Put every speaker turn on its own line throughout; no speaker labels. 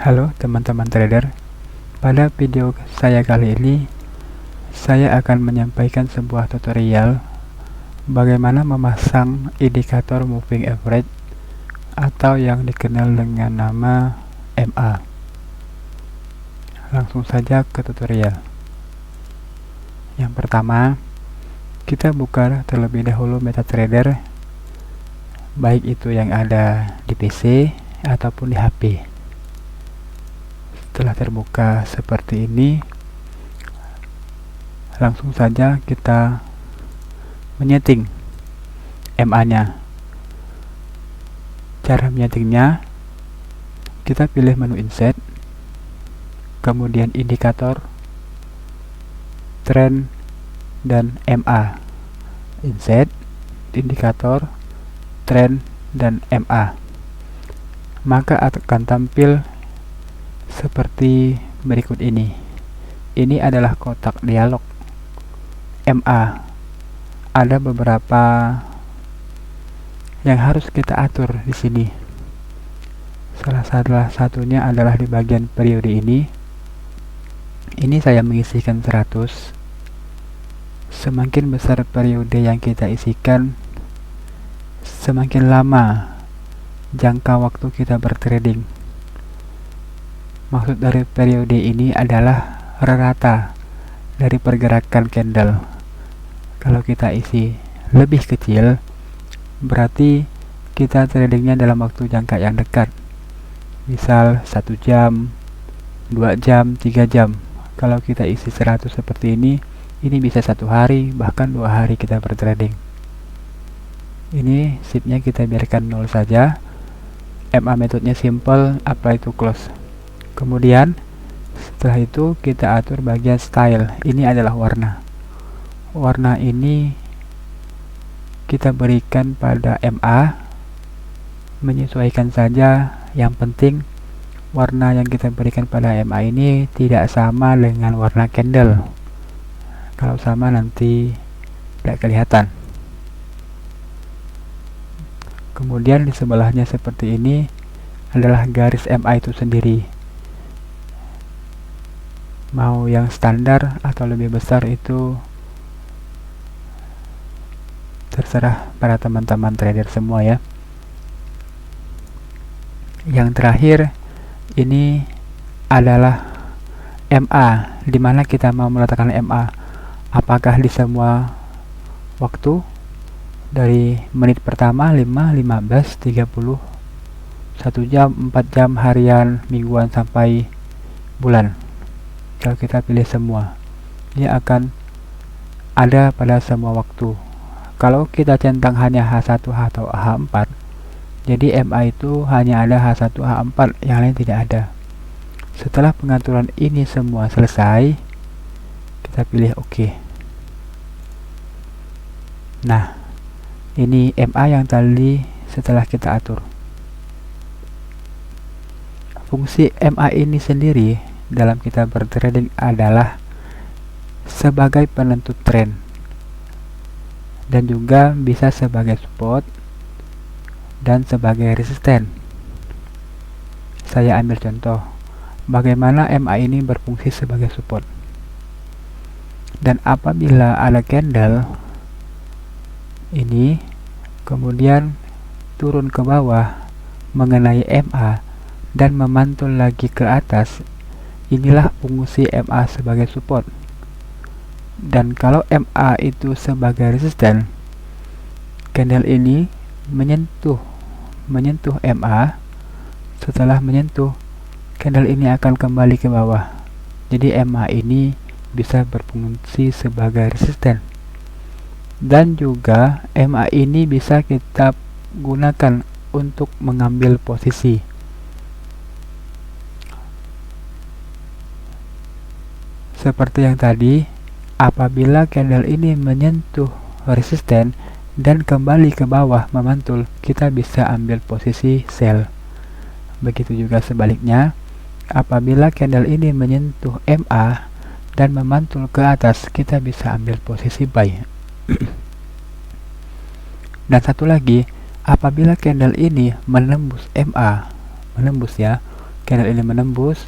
Halo teman-teman trader, pada video saya kali ini saya akan menyampaikan sebuah tutorial bagaimana memasang indikator moving average atau yang dikenal dengan nama MA. Langsung saja ke tutorial. Yang pertama, kita buka terlebih dahulu MetaTrader, baik itu yang ada di PC ataupun di HP. Setelah terbuka seperti ini, langsung saja kita menyeting MA-nya. Cara menyetingnya, kita pilih menu Insert, kemudian Indikator, Trend, dan MA. Insert, Indikator, Trend, dan MA. Maka akan tampil seperti berikut ini. Ini adalah kotak dialog MA. Ada beberapa yang harus kita atur di sini. Salah satunya adalah di bagian periode ini. Ini saya mengisikan 100. Semakin besar periode yang kita isikan, semakin lama jangka waktu kita bertrading. Maksud dari periode ini adalah rata dari pergerakan candle. Kalau kita isi lebih kecil, berarti kita tradingnya dalam waktu jangka yang dekat. Misal 1 jam, 2 jam, 3 jam. Kalau kita isi 100 seperti ini bisa 1 hari, bahkan 2 hari kita bertrading. Ini shiftnya kita biarkan 0 saja. MA metodenya simple, apply to close. Kemudian setelah itu kita atur bagian style. Ini adalah warna. Warna ini kita berikan pada MA, menyesuaikan saja. Yang penting warna yang kita berikan pada MA ini tidak sama dengan warna candle. Kalau sama nanti tidak kelihatan. Kemudian di sebelahnya seperti ini adalah garis MA itu sendiri. Mau yang standar atau lebih besar itu terserah para teman-teman trader semua ya. Yang terakhir ini adalah MA, dimana kita mau meletakkan MA. Apakah di semua waktu dari menit pertama 5, 15, 30, 1 jam, 4 jam, harian, mingguan, sampai bulan. Kalau kita pilih semua, dia akan ada pada semua waktu. Kalau kita centang hanya H1 atau H4, jadi MA itu hanya ada H1 H4, yang lain tidak ada. Setelah pengaturan ini semua selesai, kita pilih OK. Nah, ini MA yang tadi setelah kita atur. Fungsi MA ini sendiri dalam kita bertrading adalah sebagai penentu tren dan juga bisa sebagai support dan sebagai resisten. Saya ambil contoh bagaimana MA ini berfungsi sebagai support. Dan apabila ada candle ini kemudian turun ke bawah mengenai MA dan memantul lagi ke atas, inilah fungsi MA sebagai support. Dan kalau MA itu sebagai resisten, candle ini menyentuh MA. Setelah menyentuh, candle ini akan kembali ke bawah. Jadi MA ini bisa berfungsi sebagai resisten. Dan juga MA ini bisa kita gunakan untuk mengambil posisi. Seperti yang tadi, apabila candle ini menyentuh resisten dan kembali ke bawah memantul, kita bisa ambil posisi sell. Begitu juga sebaliknya, apabila candle ini menyentuh MA dan memantul ke atas, kita bisa ambil posisi buy. Dan satu lagi, apabila candle ini menembus MA, candle ini menembus,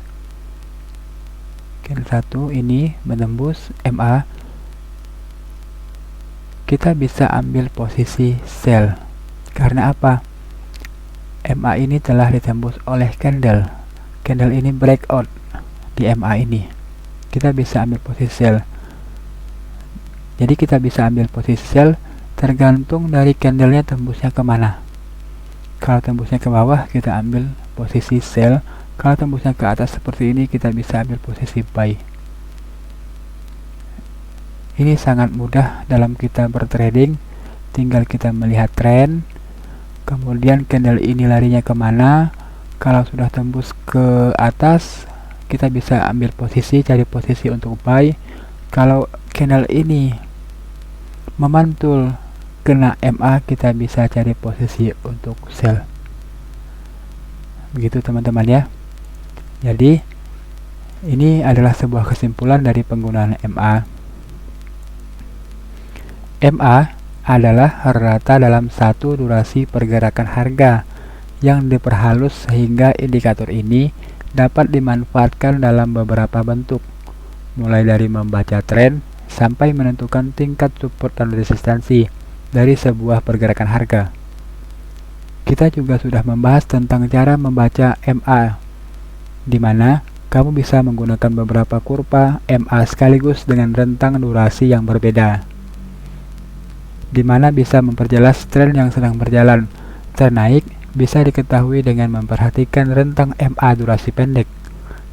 candle 1 ini menembus MA, kita bisa ambil posisi sell. Karena apa? MA ini telah ditembus oleh candle ini breakout di MA ini, kita bisa ambil posisi sell. Jadi kita bisa ambil posisi sell tergantung dari candlenya tembusnya kemana. Kalau tembusnya ke bawah, kita ambil posisi sell. Kalau tembusnya ke atas seperti ini, kita bisa ambil posisi buy. Ini sangat mudah dalam kita bertrading, tinggal kita melihat tren, kemudian candle ini larinya kemana. Kalau sudah tembus ke atas, kita bisa ambil posisi, cari posisi untuk buy. Kalau candle ini memantul kena MA, kita bisa cari posisi untuk sell. Begitu teman-teman ya. Jadi ini adalah sebuah kesimpulan dari penggunaan MA. MA adalah rata dalam satu durasi pergerakan harga yang diperhalus sehingga indikator ini dapat dimanfaatkan dalam beberapa bentuk, mulai dari membaca tren sampai menentukan tingkat support dan resistansi dari sebuah pergerakan harga. Kita juga sudah membahas tentang cara membaca MA, di mana kamu bisa menggunakan beberapa kurva MA sekaligus dengan rentang durasi yang berbeda, di mana bisa memperjelas tren yang sedang berjalan. Tren naik bisa diketahui dengan memperhatikan rentang MA durasi pendek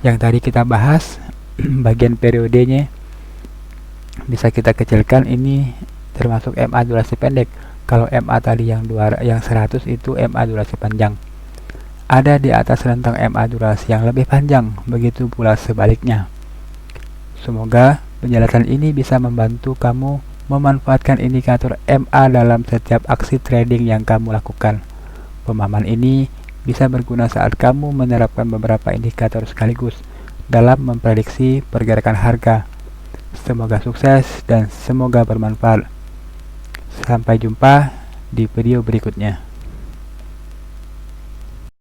yang tadi kita bahas. Bagian periodenya bisa kita kecilkan, ini termasuk MA durasi pendek. Kalau MA tadi yang 100 itu MA durasi panjang, ada di atas rentang MA durasi yang lebih panjang, begitu pula sebaliknya. Semoga penjelasan ini bisa membantu kamu memanfaatkan indikator MA dalam setiap aksi trading yang kamu lakukan. Pemahaman ini bisa berguna saat kamu menerapkan beberapa indikator sekaligus dalam memprediksi pergerakan harga. Semoga sukses dan semoga bermanfaat. Sampai jumpa di video berikutnya.